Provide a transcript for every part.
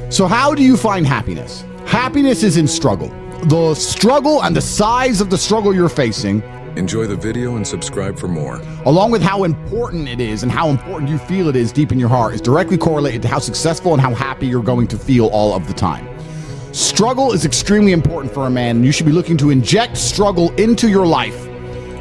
So how do you find happiness? Happiness is in struggle. The struggle and the size of the struggle you're facing, Enjoy the video and subscribe for more. along with how important it is and how important you feel it is deep in your heart, is directly correlated to how successful and how happy you're going to feel all of the time. Struggle is extremely important for a man, and you should be looking to inject struggle into your life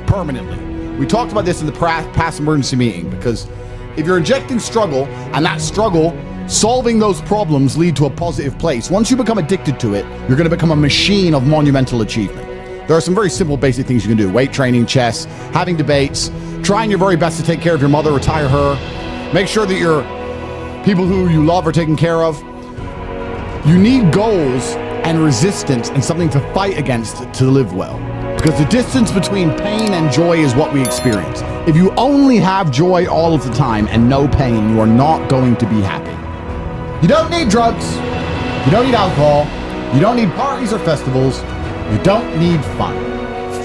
permanently. We talked about this in the past emergency meeting, because if you're injecting struggle and that struggle solving those problems lead to a positive place, once you become addicted to it, you're going to become a machine of monumental achievement. There are some very simple basic things you can do: weight training, chess, having debates, trying your very best to take care of your mother, retire her, make sure that your people who you love are taken care of. You need goals and resistance and something to fight against to live well, because the distance between pain and joy is what we experience. If you only have joy all of the time and no pain, you are not going to be happy. You don't need drugs, you don't need alcohol, you don't need parties or festivals, you don't need fun.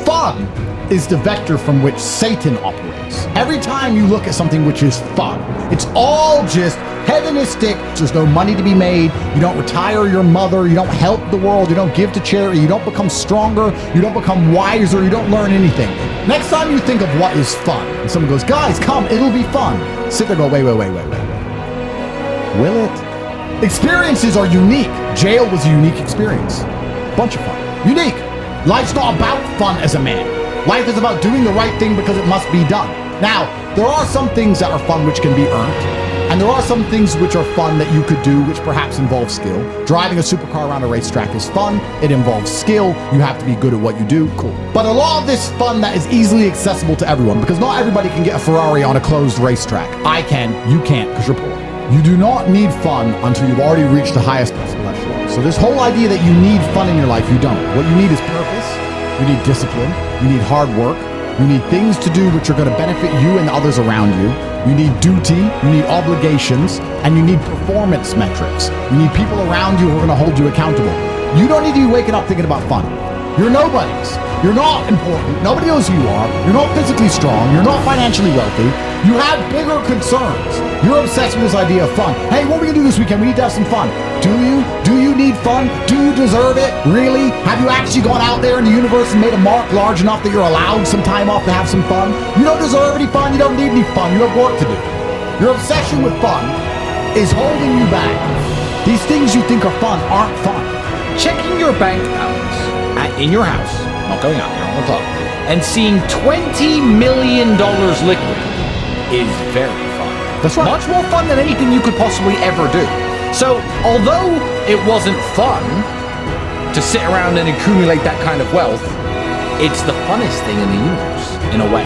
Fun is the vector from which Satan operates. Every time you look at something which is fun, it's all just hedonistic. There's no money to be made. You don't retire your mother. You don't help the world. You don't give to charity. You don't become stronger. You don't become wiser. You don't learn anything. Next time you think of what is fun, and someone goes, guys, come, it'll be fun. Sit there and go, wait. Will it? Experiences are unique. Jail was a unique experience. Bunch of fun. Unique. Life's not about fun as a man. Life is about doing the right thing because it must be done. Now, there are some things that are fun which can be earned, and there are some things which are fun that you could do which perhaps involve skill. Driving a supercar around a racetrack is fun. It involves skill. You have to be good at what you do. Cool. But a lot of this fun that is easily accessible to everyone, because not everybody can get a Ferrari on a closed racetrack. I can, you can't, because you're poor. You do not need fun until you've already reached the highest possible echelon. So this whole idea that you need fun in your life, you don't. What you need is purpose. You need discipline. You need hard work. You need things to do which are going to benefit you and others around you. You need duty. You need obligations. And you need performance metrics. You need people around you who are going to hold you accountable. You don't need to be waking up thinking about fun. You're nobodies. You're not important. Nobody knows who you are. You're not physically strong. You're not financially wealthy. You have bigger concerns. You're obsessed with this idea of fun. Hey, what are we going to do this weekend? We need to have some fun. Do you? Do you need fun? Do you deserve it? Really? Have you actually gone out there in the universe and made a mark large enough that you're allowed some time off to have some fun? You don't deserve any fun. You don't need any fun. You have work to do. Your obsession with fun is holding you back. These things you think are fun aren't fun. Checking your bank balance in your house, not going out there on the club, and seeing $20 million liquid is very fun. That's right. Much more fun than anything you could possibly ever do. So, although it wasn't fun to sit around and accumulate that kind of wealth, it's the funnest thing in the universe, in a way.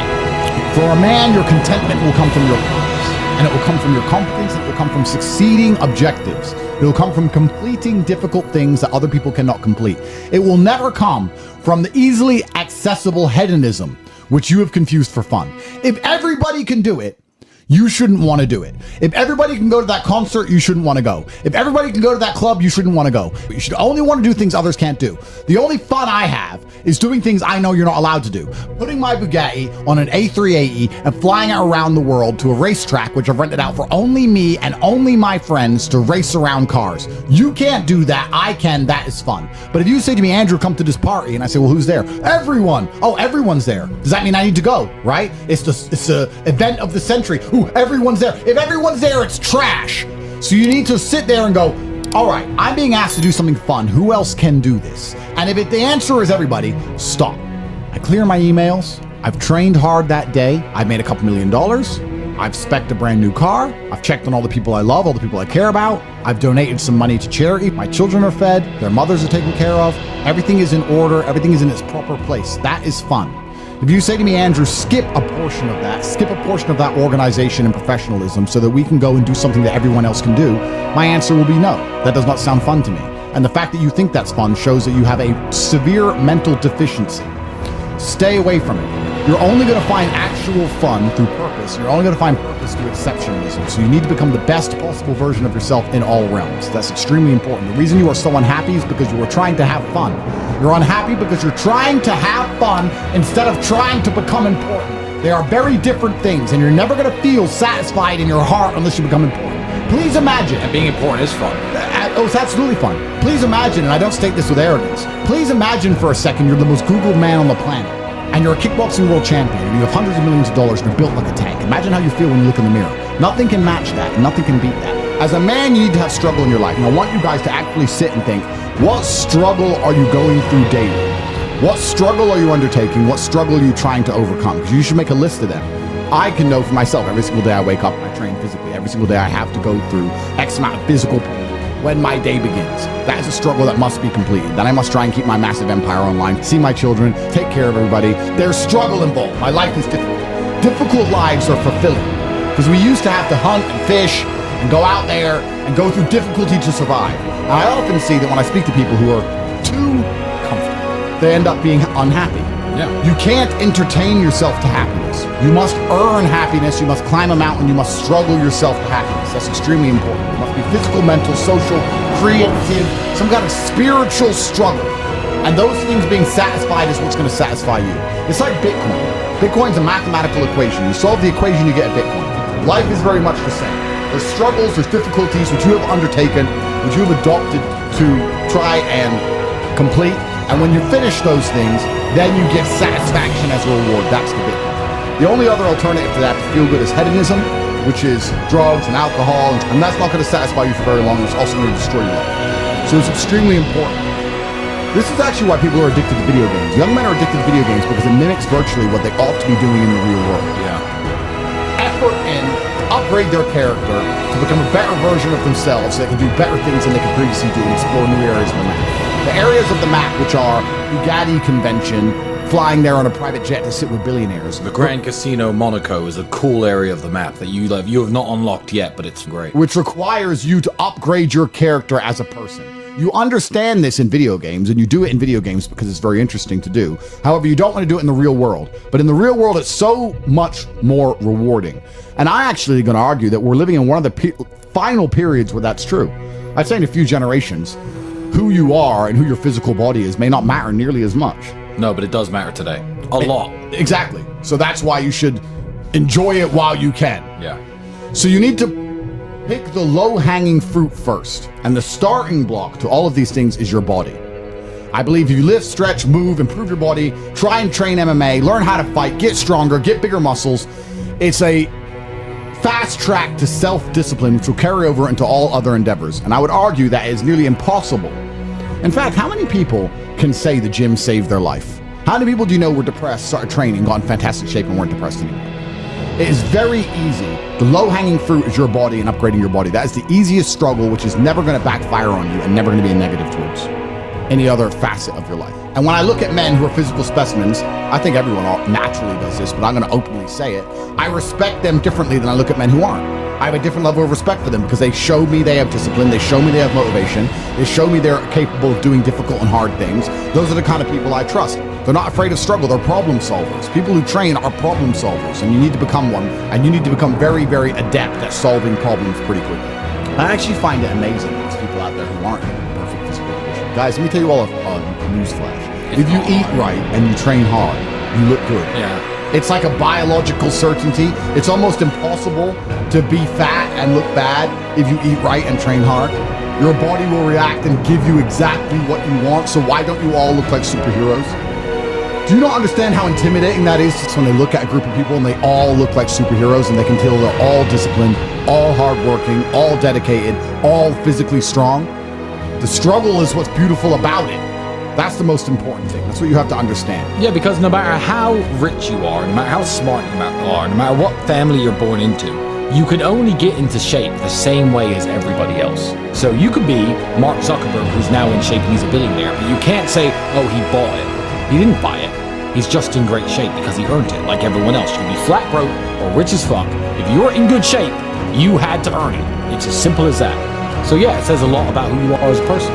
For a man, your contentment will come from your purpose, and it will come from your competence, it will come from succeeding objectives. It will come from completing difficult things that other people cannot complete. It will never come from the easily accessible hedonism, which you have confused for fun. If everybody can do it, you shouldn't want to do it. If everybody can go to that concert, you shouldn't want to go. If everybody can go to that club, you shouldn't want to go. You should only want to do things others can't do. The only fun I have is doing things I know you're not allowed to do. Putting my Bugatti on an A380 and flying it around the world to a racetrack which I've rented out for only me and only my friends to race around cars. You can't do that. I can. That is fun. But if you say to me, Andrew, come to this party, and I say, well, who's there? Everyone. Oh, everyone's there. Does that mean I need to go? Right? It's the event of the century. Ooh, everyone's there. If everyone's there, it's trash. So you need to sit there and go, all right, I'm being asked to do something fun. Who else can do this? And if the answer is everybody, stop. I clear my emails. I've trained hard that day. I've made a couple $1 million. I've spec'd a brand new car. I've checked on all the people I love, all the people I care about. I've donated some money to charity. My children are fed. Their mothers are taken care of. Everything is in order. Everything is in its proper place. That is fun. If you say to me, Andrew, skip a portion of that organization and professionalism so that we can go and do something that everyone else can do, my answer will be no. That does not sound fun to me. And the fact that you think that's fun shows that you have a severe mental deficiency. Stay away from it. You're only going to find actual fun through purpose. You're only going to find purpose through exceptionalism. So you need to become the best possible version of yourself in all realms. That's extremely important. The reason you are so unhappy is because you are trying to have fun. You're unhappy because you're trying to have fun instead of trying to become important. They are very different things, and you're never going to feel satisfied in your heart unless you become important. Please imagine. And being important is fun. Oh, it's absolutely fun. Please imagine, and I don't state this with arrogance, please imagine for a second you're the most Googled man on the planet, and you're a kickboxing world champion, and you have hundreds of millions of dollars, and you're built like a tank. Imagine how you feel when you look in the mirror. Nothing can match that, and nothing can beat that. As a man, you need to have struggle in your life, and I want you guys to actually sit and think, what struggle are you going through daily? What struggle are you undertaking? What struggle are you trying to overcome? Because you should make a list of them. I can know for myself, every single day I wake up and I train physically. Every single day I have to go through X amount of physical pain when my day begins. That is a struggle that must be completed. Then I must try and keep my massive empire online, see my children, take care of everybody. There's struggle involved. My life is difficult. Difficult lives are fulfilling because we used to have to hunt and fish and go out there and go through difficulty to survive. And I often see that when I speak to people who are too comfortable, they end up being unhappy. Yeah. You can't entertain yourself to happiness. You must earn happiness. You must climb a mountain. You must struggle yourself to happiness. That's extremely important. It must be physical, mental, social, creative, some kind of spiritual struggle. And those things being satisfied is what's going to satisfy you. It's like Bitcoin. Bitcoin's a mathematical equation. You solve the equation, you get a Bitcoin. Life is very much the same. There's struggles, there's difficulties which you have undertaken, which you have adopted to try and complete. And when you finish those things, then you get satisfaction as a reward. That's the Bitcoin. The only other alternative to that to feel good is hedonism, which is drugs and alcohol, and that's not going to satisfy you for very long. It's also going to destroy your life. So it's extremely important. This is actually why people are addicted to video games. Young men are addicted to video games because it mimics virtually what they ought to be doing in the real world. Yeah. Effort in upgrade their character to become a better version of themselves so they can do better things than they could previously do and explore new areas of the map. The areas of the map which are Bugatti convention, flying there on a private jet to sit with billionaires. The Grand Casino Monaco is a cool area of the map that you have not unlocked yet, but it's great. Which requires you to upgrade your character as a person. You understand this in video games, and you do it in video games because it's very interesting to do. However, you don't want to do it in the real world. But in the real world, it's so much more rewarding. And I'm actually going to argue that we're living in one of the final periods where that's true. I'd say in a few generations, who you are and who your physical body is may not matter nearly as much. No, but it does matter today. A lot. Exactly. So that's why you should enjoy it while you can. Yeah. So you need to pick the low-hanging fruit first. And the starting block to all of these things is your body. I believe if you lift, stretch, move, improve your body, try and train MMA, learn how to fight, get stronger, get bigger muscles, it's a fast track to self-discipline which will carry over into all other endeavors. And I would argue that is nearly impossible. In fact, how many people can say the gym saved their life? How many people do you know were depressed, started training, got in fantastic shape and weren't depressed anymore? It is very easy. The low-hanging fruit is your body and upgrading your body. That is the easiest struggle, which is never going to backfire on you and never going to be a negative towards any other facet of your life. And when I look at men who are physical specimens, I think everyone naturally does this, but I'm going to openly say it. I respect them differently than I look at men who aren't. I have a different level of respect for them because they show me they have discipline, they show me they have motivation, they show me they're capable of doing difficult and hard things. Those are the kind of people I trust. They're not afraid of struggle, they're problem solvers. People who train are problem solvers, and you need to become one, and you need to become very, very adept at solving problems pretty quickly. I actually find it amazing there's people out there who aren't in perfect physical condition. Guys, let me tell you all a news flash. If you eat right and you train hard, you look good. Yeah. It's like a biological certainty. It's almost impossible to be fat and look bad if you eat right and train hard. Your body will react and give you exactly what you want, so why don't you all look like superheroes? Do you not understand how intimidating that is just when they look at a group of people and they all look like superheroes and they can tell they're all disciplined, all hardworking, all dedicated, all physically strong? The struggle is what's beautiful about it. That's the most important thing. That's what you have to understand. Yeah, because no matter how rich you are, no matter how smart you are, no matter what family you're born into, you can only get into shape the same way as everybody else. So you could be Mark Zuckerberg, who's now in shape and he's a billionaire, but you can't say, oh, he bought it. He didn't buy it. He's just in great shape because he earned it, like everyone else. You can be flat broke or rich as fuck. If you're in good shape, you had to earn it. It's as simple as that. So yeah, it says a lot about who you are as a person.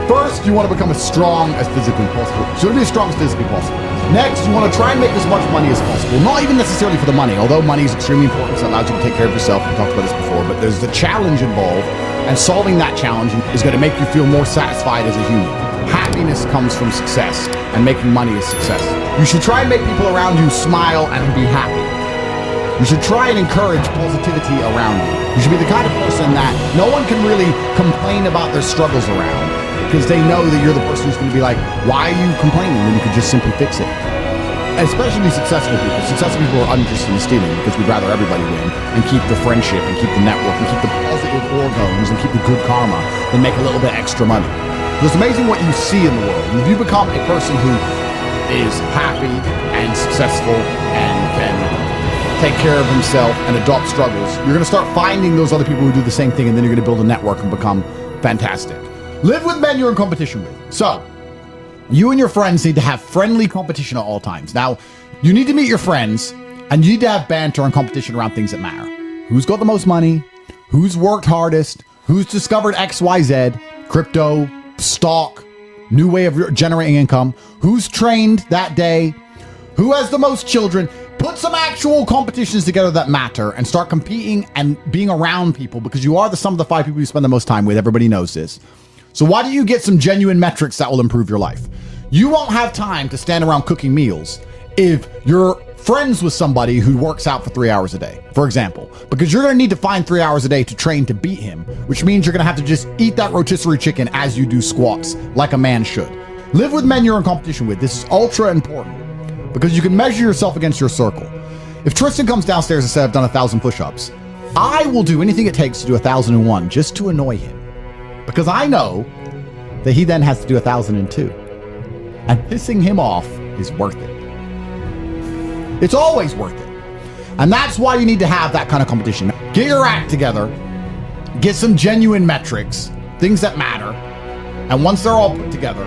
First, you want to become as strong as physically possible. So to be as strong as physically possible. Next, you want to try and make as much money as possible. Not even necessarily for the money, although money is extremely important, so it allows you to take care of yourself. We talked about this before, but there's the challenge involved, and solving that challenge is going to make you feel more satisfied as a human. Happiness comes from success, and making money is success. You should try and make people around you smile and be happy. You should try and encourage positivity around you. You should be the kind of person that no one can really complain about their struggles around, because they know that you're the person who's going to be like, why are you complaining when you could just simply fix it? Especially successful people. Successful people are uninterested in stealing because we'd rather everybody win and keep the friendship and keep the network and keep the positive organs and keep the good karma than make a little bit extra money. So it's amazing what you see in the world. And if you become a person who is happy and successful and can take care of himself and adopt struggles, you're going to start finding those other people who do the same thing, and then you're going to build a network and become fantastic. Live with men you're in competition with. So, you and your friends need to have friendly competition at all times. Now, you need to meet your friends, and you need to have banter and competition around things that matter. Who's got the most money? Who's worked hardest? Who's discovered XYZ? Crypto, stock, new way of generating income? Who's trained that day? Who has the most children? Put some actual competitions together that matter and start competing and being around people, because you are the sum of the 5 people you spend the most time with. Everybody knows this. So why don't you get some genuine metrics that will improve your life? You won't have time to stand around cooking meals if you're friends with somebody who works out for 3 hours a day, for example, because you're going to need to find 3 hours a day to train to beat him, which means you're going to have to just eat that rotisserie chicken as you do squats like a man should. Live with men you're in competition with. This is ultra important because you can measure yourself against your circle. If Tristan comes downstairs and says, I've done 1,000 push-ups, I will do anything it takes to do 1,001 just to annoy him. Because I know that he then has to do 1,002. And pissing him off is worth it. It's always worth it. And that's why you need to have that kind of competition. Get your act together. Get some genuine metrics, things that matter. And once they're all put together,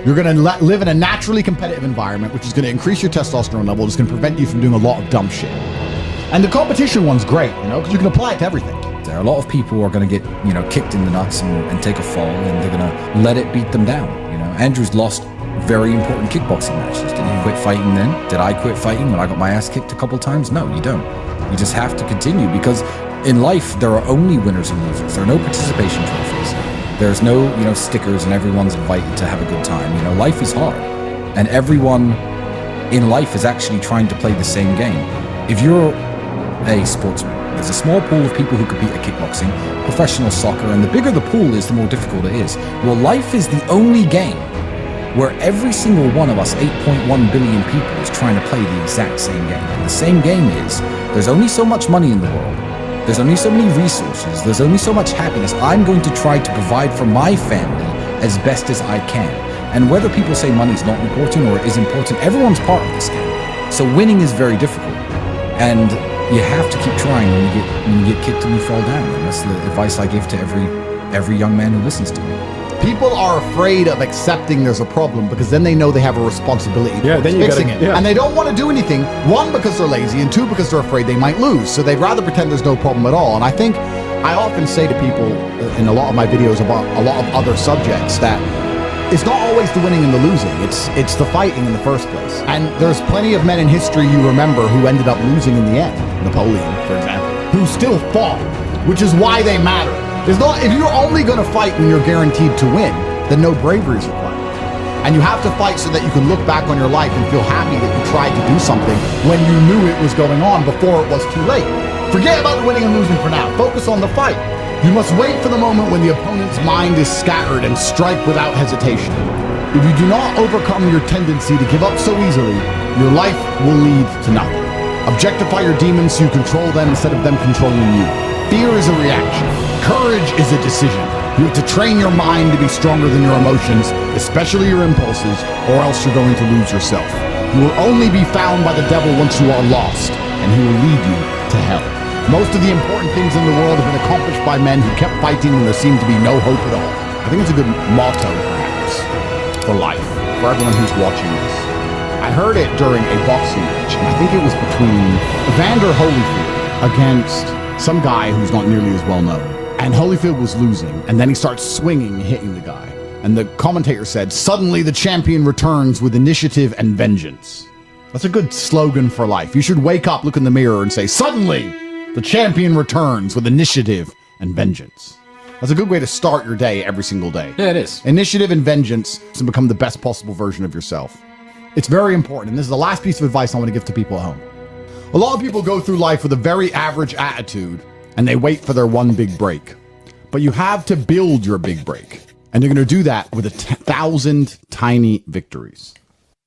you're going to live in a naturally competitive environment, which is going to increase your testosterone level. It's going to prevent you from doing a lot of dumb shit. And the competition one's great, because you can apply it to everything. There, a lot of people are going to get, kicked in the nuts and take a fall, and they're going to let it beat them down. Andrew's lost very important kickboxing matches. Did he quit fighting then? Did I quit fighting when I got my ass kicked a couple times? No, you don't. You just have to continue, because in life there are only winners and losers. There are no participation trophies. There's no, stickers and everyone's invited to have a good time. Life is hard, and everyone in life is actually trying to play the same game. If you're a sportsman, there's a small pool of people who compete at kickboxing, professional soccer, and the bigger the pool is, the more difficult it is. Well, life is the only game where every single one of us 8.1 billion people is trying to play the exact same game. And the same game is, there's only so much money in the world. There's only so many resources. There's only so much happiness. I'm going to try to provide for my family as best as I can. And whether people say money's not important or it is important, everyone's part of this game. So winning is very difficult. And you have to keep trying when you get kicked and you fall down. And that's the advice I give to every young man who listens to me. People are afraid of accepting there's a problem because then they know they have a responsibility towards fixing it. Yeah. And they don't want to do anything, one, because they're lazy, and two, because they're afraid they might lose. So they'd rather pretend there's no problem at all. And I think I often say to people in a lot of my videos about a lot of other subjects that it's not always the winning and the losing. It's the fighting in the first place. And there's plenty of men in history you remember who ended up losing in the end. Napoleon, for example, who still fought, which is why they matter. It's not, if you're only going to fight when you're guaranteed to win, then no bravery is required. And you have to fight so that you can look back on your life and feel happy that you tried to do something when you knew it was going on before it was too late. Forget about the winning and losing for now. Focus on the fight. You must wait for the moment when the opponent's mind is scattered and strike without hesitation. If you do not overcome your tendency to give up so easily, your life will lead to nothing. Objectify your demons so you control them instead of them controlling you. Fear is a reaction. Courage is a decision. You have to train your mind to be stronger than your emotions, especially your impulses, or else you're going to lose yourself. You will only be found by the devil once you are lost, and he will lead you to hell. Most of the important things in the world have been accomplished by men who kept fighting when there seemed to be no hope at all. I think it's a good motto, perhaps, for life, for everyone who's watching this. I heard it during a boxing match, and I think it was between Evander Holyfield against some guy who's not nearly as well known. And Holyfield was losing, and then he starts swinging and hitting the guy. And the commentator said, "Suddenly the champion returns with initiative and vengeance." That's a good slogan for life. You should wake up, look in the mirror, and say, "Suddenly the champion returns with initiative and vengeance." That's a good way to start your day every single day. Yeah, it is. Initiative and vengeance to become the best possible version of yourself. It's very important, and this is the last piece of advice I want to give to people at home. A lot of people go through life with a very average attitude and they wait for their one big break. But you have to build your big break. And you're going to do that with 1,000 tiny victories.